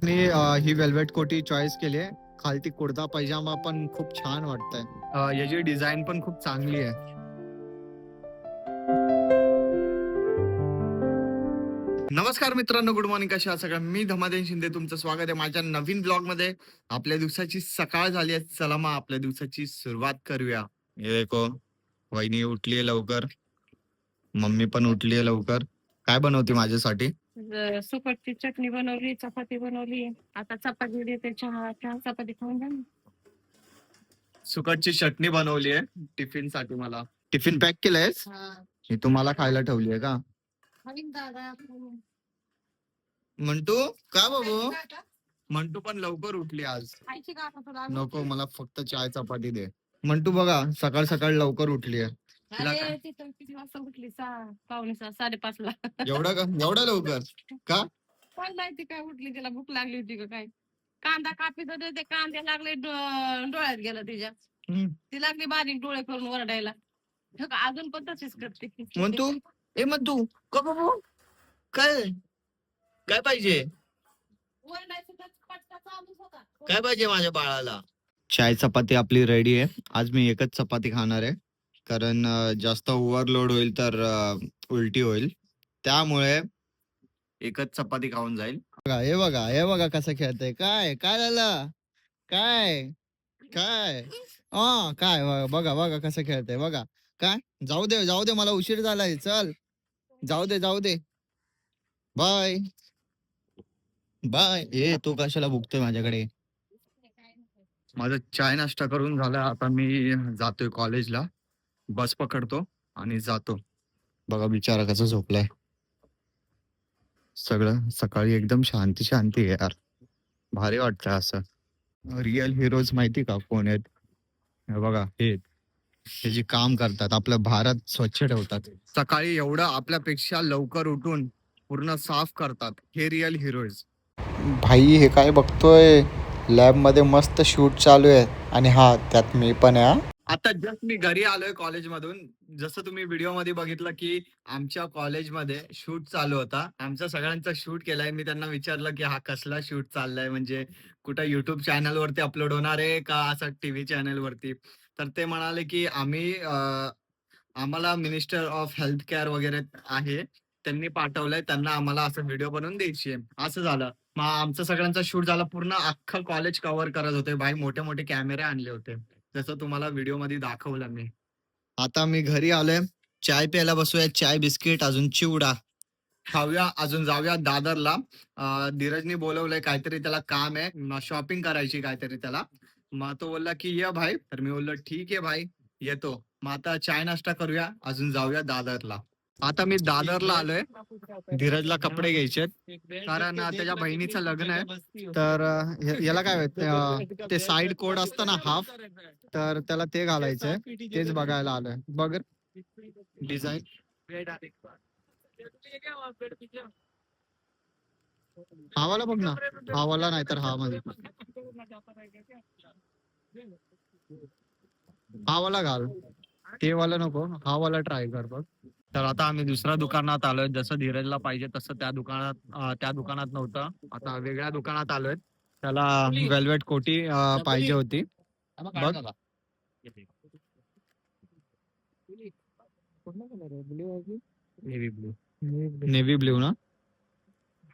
मी ही velvet कोटी choice केली आहे. खालती कुर्ता पैजामा पण खूप छान वाटतंय. याची डिझाईन पण खूप चांगली आहे. नमस्कार मित्रांनो, गुड मॉर्निंग. कशा आहात सगळ्या? मी धमादेन शिंदे, तुमचं स्वागत आहे माझ्या नवीन ब्लॉग मध्ये. आपल्या दिवसाची सकाळ झाली आहे. चला मग आपल्या दिवसाची सुरुवात करूया. हे देखो, वहिनी उठली आहे लवकर, मम्मी पण उठली आहे लवकर. काय बनवते माझ्यासाठी? सुकटची चटणी बनवली, चपाती बनवली. आता चपाती देते, चहा चपाती खाऊन घ्या ना. सुकटची चटणी बनवली आहे टिफिन साठी. मला टिफिन पॅक केलंयस? ही तुम्हाला खायला ठेवली आहे का? दादा मंटू, का बाबू? मंटू पण लवकर उठली आज. खायची का आता तुला? नको, मला फक्त चाय चपाती दे. मंटू बघा, सकाळ सकाळ लवकर उठली आहे. अरे ती तर किती वाजता उठली? 6:15 5:30 एवढा लवकर का? पण माहिती काय उठली, तिला भूक लागली होती का काय? कांदा कापीत होते, ते कांदे लागले डोळ्यात गेलं तिच्या. ती लागली बारीक डोळे करून वरडायला. हो का, अजून पण तशीच करते. मंटू, मंटू, का बाबू? काय काय पाहिजे? वरडायचं तर पटका चालूच होता. काय पाहिजे माझ्या बाळाला? चाय चपाती आपली रेडी आहे. आज मी एकच चपाती खाणार आहे, कारण जास्त ओव्हरलोड होईल तर उलटी होईल. त्यामुळे एकच चपाती खाऊन जाईल. बघा, हे बघा कसं खेळतंय. काय काय झालं? काय काय काय बघा बघा कसं खेळतंय बघा. काय? जाऊ दे मला उशीर झालाय. चल, जाऊ दे. Bye bye. तो कशाला बघतोय माझ्याकडे? माझा चाय नाश्ता करून झाला. आता मी जातोय कॉलेजला. बस पकडतो आणि जातो. बघा बिचारा कसं झोपलाय. सगळं सकाळी एकदम शांती शांती आहे यार. भारी वाटतं असं. रिअल हिरोज माहिती का कोण आहेत? हे बघा, हे जे काम करतात, आपलं भारत स्वच्छ ठेवतात. सकाळी एवढं आपल्यापेक्षा लवकर उठून पूर्ण साफ करतात, हे रिअल हिरोज. भाई, हे काय बघतोय? लॅब मध्ये मस्त शूट चालू आहे आणि त्यात मी पण आहे. आता जस्ट मी घरी आलोय कॉलेजमधून. जसं तुम्ही व्हिडिओ मध्ये बघितलं की आमच्या कॉलेजमध्ये शूट चालू होता. आमचा सगळ्यांचा शूट केलाय. मी त्यांना विचारलं की हा कसला शूट चाललाय, म्हणजे कुठं युट्यूब चॅनल वरती अपलोड होणार आहे का असं टीव्ही चॅनल वरती? तर ते म्हणाले की आम्हाला मिनिस्टर ऑफ हेल्थ केअर वगैरे आहे, त्यांनी पाठवलंय, त्यांना आम्हाला असं व्हिडिओ बनवून द्यायची आहे. असं झालं. मग आमचं सगळ्यांचा शूट झाला. पूर्ण अख्खं कॉलेज कव्हर करत होते भाई. मोठे मोठे कॅमेरे आणले होते, जसं तुम्हाला व्हिडिओ मध्ये दाखवलं मी. आता मी घरी आलोय. चाय प्यायला बसूया. चाय बिस्किट अजून चिवडा खाऊया. अजून जाऊया दादरला. धीरजनी बोलवलंय, काहीतरी त्याला काम आहे, शॉपिंग करायची काहीतरी त्याला. मग तो बोलला की ये भाई. तर मी बोललो ठीक आहे भाई, येतो. मग आता चाय नाश्ता करूया, अजून जाऊया दादरला. आता मी दादरला आलोय. धीरजला कपडे घ्यायचे, कारण त्याच्या बहिणीचं लग्न आहे. तर याला काय ते साईड कोड असतं ना, हाफ, तर त्याला ते घालायचंय. तेच बघायला आलोय. बघ डिझाईन. हा वाला बघ ना. हा वाला नाही तर हा मध्ये. हा वाला घाल. ते वाला नको, हा वाला ट्राय कर बघ. तर आता आम्ही दुसऱ्या दुकानात आलोय. जसं धीरजला पाहिजे तसं त्या दुकानात नव्हतं. आता वेगळ्या दुकानात आलोय. त्याला वेल्वेट कोटी पाहिजे होती. बघ. Navy blue. नेव्ही ब्लू ना?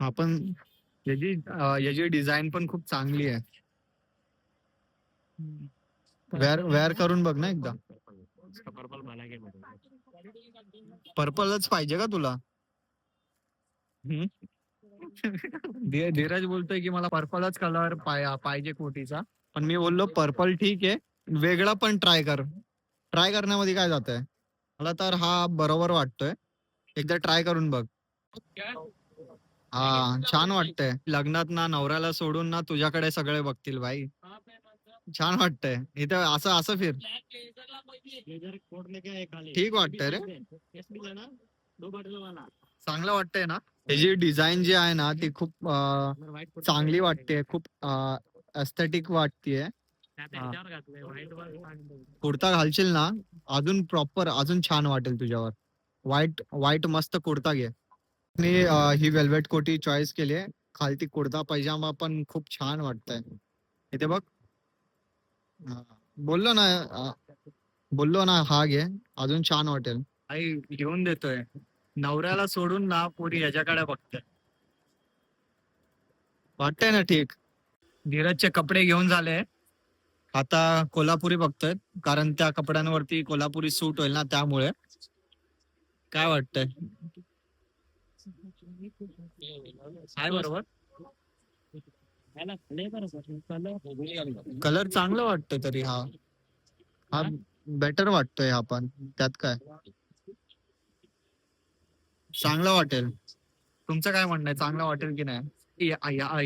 हा पण याची डिझाईन पण खूप चांगली आहे. वेअर करून बघ ना एकदा. पर्पलच पाहिजे का तुला? धीरज बोलतोय की मला पर्पलच कलर पाहिजे कोटीचा. पण मी बोललो पर्पल ठीक आहे, वेगळा पण ट्राय कर. ट्राय करण्यामध्ये काय जात आहे? मला तर हा बरोबर वाटतोय. एकदा ट्राय करून बघ. हा, छान वाटतंय. लग्नात ना नवऱ्याला सोडून ना तुझ्याकडे सगळे बघतील भाई. छान वाटतंय. इथं असं असं फिर. ठीक वाटतंय रे. चांगलं वाटतंय ना? त्याची डिझाईन जी आहे ना ती खूप चांगली वाटते. खूप एस्थेटिक वाटतेय. कुर्ता घालशील ना, अजून प्रॉपर अजून छान वाटेल तुझ्यावर. व्हाईट व्हाईट मस्त कुर्ता घे. मी ही वेल्वेट कोटी चॉईस केली आहे. खालती कुर्ता पैजामा पण खूप छान वाटतंय. इथे बघ. हा. बोललो ना बोललो ना हा घे, अजून छान वाटेल. आई घेऊन देतोय. नवऱ्याला सोडून ना पोरी याच्याकडे बघते. वाटतंय ना ठीक. धीरजचे कपडे घेऊन झाले. आता कोल्हापुरी बघतोय, कारण त्या कपड्यांवरती कोल्हापुरी सूट होईल ना, त्यामुळे. काय वाटतंय? काय बरोबर? कलर चांगलं वाटतंय तरी हा. हा बेटर वाटतोय हा पण. त्यात काय चांगलं वाटेल. तुमचं काय म्हणणं आहे, चांगलं वाटेल की नाही?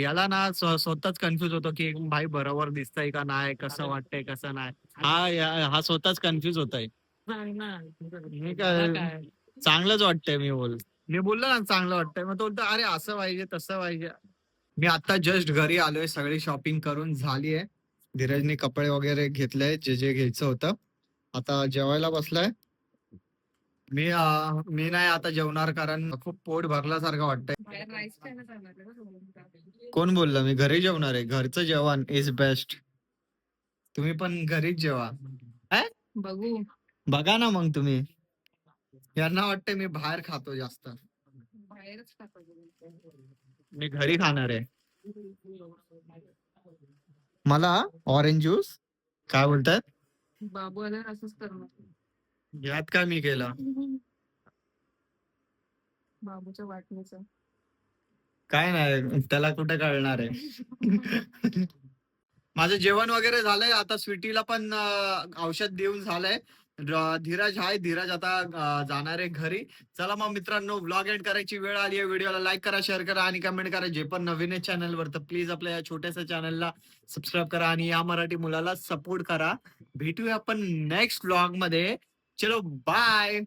याला ना स्वतःच कन्फ्युज होतो की भाई बरोबर दिसतंय का नाही, कसं वाटतंय कसं नाही. हा स्वतःच कन्फ्युज होतोय. मी काय चांगलंच वाटतंय मी बोललो ना चांगलं वाटतंय, मग तो बोलतो अरे असं पाहिजे तसं पाहिजे. मी आता जस्ट घरी आलोय, सगळी शॉपिंग करून झालीये. धीरजने कपडे वगैरे घेतले जे जे घ्यायचं होतं. आता जेवायला बसलाय. मी नाही आता जेवणार, कारण खूप पोट भरल्यासारखं वाटतंय. बाहेर राईस खायला जाणार आहे ना. कोण बोललं मी घरी जेवणार आहे? घरचं जेवण इज बेस्ट. तुम्ही पण घरीच जेवा. काय बघू. बघा ना मग तुम्ही. यांना वाटतंय मी बाहेर खातो जास्त. बाहेरच खातो. मी घरी खाणार आहे. मला ऑरेंज ज्यूस काय बोलतात? बाबू आल्यावर असंच करणार. यात काय मी केलं? बाबूच्या वाटणीचं. काय नाही, त्याला कुठे कळणार आहे. माझं जेवण वगैरे झालंय. आता स्वीटीला पण औषध देऊन झालंय. धीरज हाय, धीरज आता जाणार आहे घरी. चला मग मित्रांनो, व्लॉग एंड करायची वेळ आली आहे. व्हिडिओला लाईक करा, शेअर करा आणि कमेंट करा. जे पण नवीन आहे चॅनलवर तर प्लीज आपल्या या छोट्याशा चॅनलला सबस्क्राईब करा आणि या मराठी मुलाला सपोर्ट करा. भेटूया आपण नेक्स्ट व्लॉग मध्ये. चलो बाय.